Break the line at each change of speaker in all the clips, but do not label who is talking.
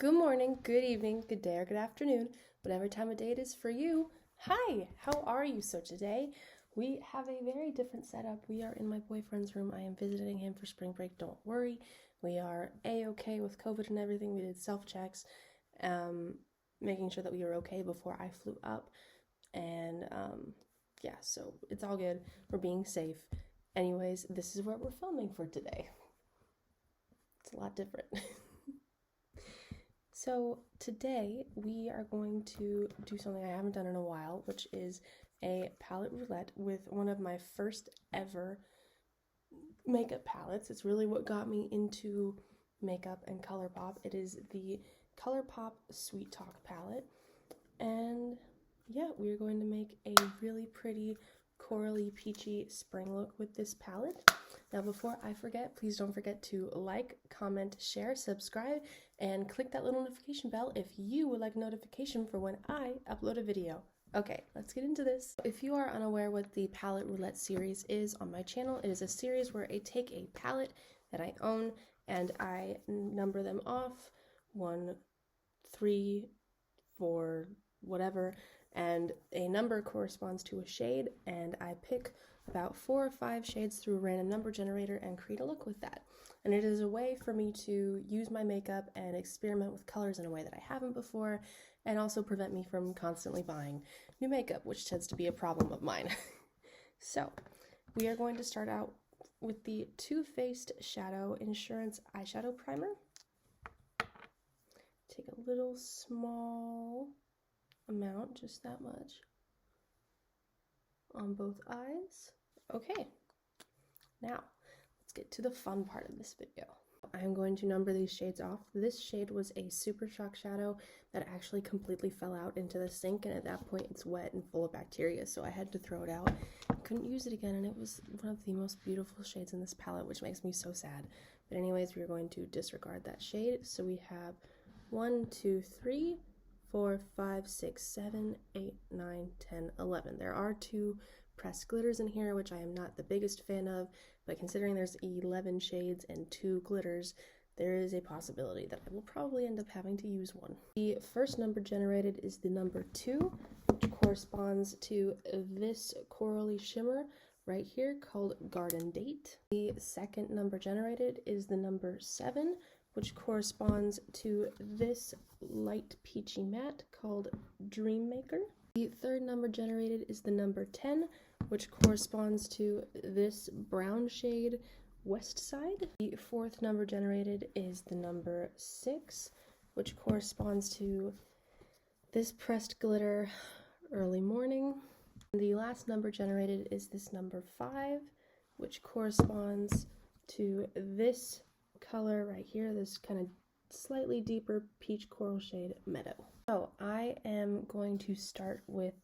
Good morning, good evening, good day, or good afternoon, whatever time of day it is for you. Hi, how are you? So today we have a very different setup. We are in my boyfriend's room. I am visiting him for spring break. Don't worry. We are A-okay with COVID and everything. We did self-checks, making sure that we were okay before I flew up. And yeah, so it's all good. We're being safe. Anyways, this is what we're filming for today. It's a lot different. So today we are going to do something I haven't done in a while, which is a palette roulette with one of my first ever makeup palettes. It's really what got me into makeup and Colourpop. It is the Colourpop Sweet Talk palette. And yeah, we're going to make a really pretty corally peachy spring look with this palette. Now before I forget, please don't forget to like, comment, share, subscribe, and click that little notification bell if you would like a notification for when I upload a video. Okay, let's get into this. If you are unaware what the palette roulette series is on my channel, it is a series where I take a palette that I own and I number them off 1, 3, 4, whatever, and a number corresponds to a shade, and I pick about 4 or 5 shades through a random number generator and create a look with that. And it is a way for me to use my makeup and experiment with colors in a way that I haven't before, and also prevent me from constantly buying new makeup, which tends to be a problem of mine. So we are going to start out with the Too Faced Shadow Insurance Eyeshadow Primer. Take a little small amount, just that much, on both eyes. Okay, now let's get to the fun part of this video. I'm going to number these shades off. This shade was a Super Shock shadow that actually completely fell out into the sink, and at that point it's wet and full of bacteria, so I had to throw it out. I couldn't use it again, and it was one of the most beautiful shades in this palette, which makes me so sad. But anyways, we're going to disregard that shade. So we have 1, 2, 3, 4, 5, 6, 7, 8, 9, 10, 11. There are 2 pressed glitters in here, which I am not the biggest fan of, but considering there's 11 shades and 2 glitters, there is a possibility that I will probably end up having to use one. The first number generated is the number 2, which corresponds to this corally shimmer right here called Garden Date. The second number generated is the number 7, which corresponds to this light peachy matte called Dream Maker. The third number generated is the number 10, which corresponds to this brown shade West Side. The fourth number generated is the number 6, which corresponds to this pressed glitter Early Morning. And the last number generated is this number 5, which corresponds to this color right here, this kind of slightly deeper peach coral shade Meadow. So I am going to start with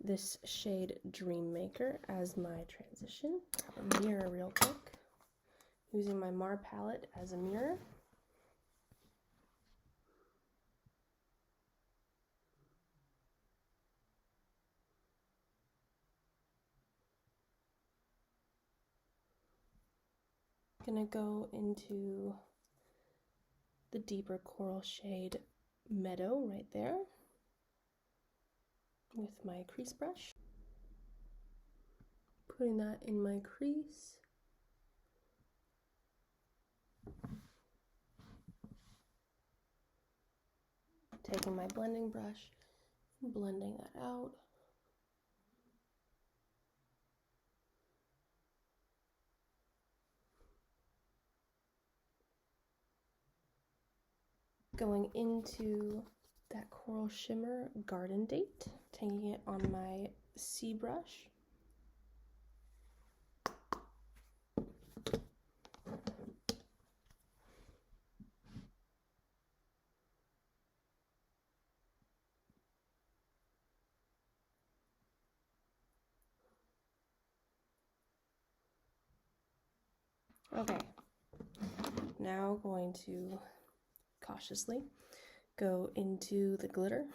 this shade Dream Maker as my transition. Grab a mirror real quick, using my Mar palette as a mirror. Gonna go into the deeper coral shade Meadow right there with my crease brush. Putting that in my crease. Taking my blending brush and blending that out. Going into that coral shimmer Garden Date, taking it on my C brush. Okay, now going to cautiously go into the glitter.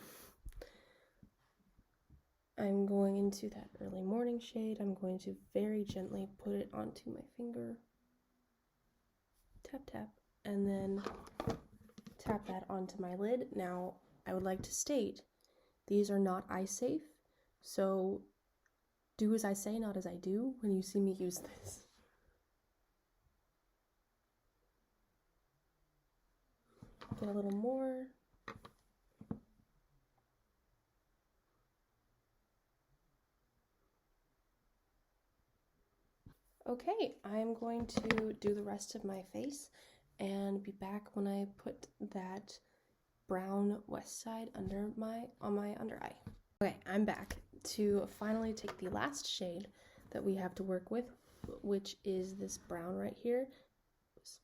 I'm going into that Early Morning shade. I'm going to very gently put it onto my finger. Tap, tap, and then tap that onto my lid. Now, I would like to state, these are not eye safe, so do as I say, not as I do when you see me use this. Get a little more. Okay, I'm going to do the rest of my face and be back when I put that brown west side on my under eye. Okay, I'm back to finally take the last shade that we have to work with, which is this brown right here,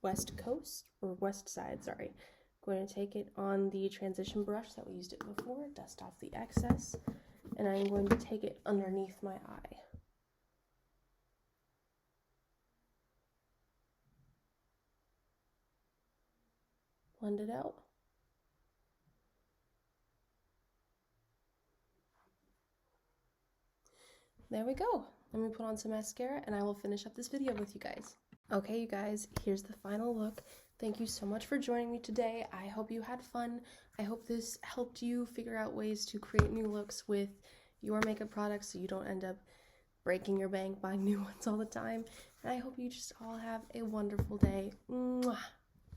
west coast, or west side, sorry. I'm going to take it on the transition brush that we used it before, dust off the excess, and I'm going to take it underneath my eye. Blend it out. There we go. Let me put on some mascara and I will finish up this video with you guys. Okay, you guys, here's the final look. Thank you so much for joining me today. I hope you had fun. I hope this helped you figure out ways to create new looks with your makeup products so you don't end up breaking your bank buying new ones all the time. And I hope you just all have a wonderful day. Mwah.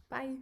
Bye.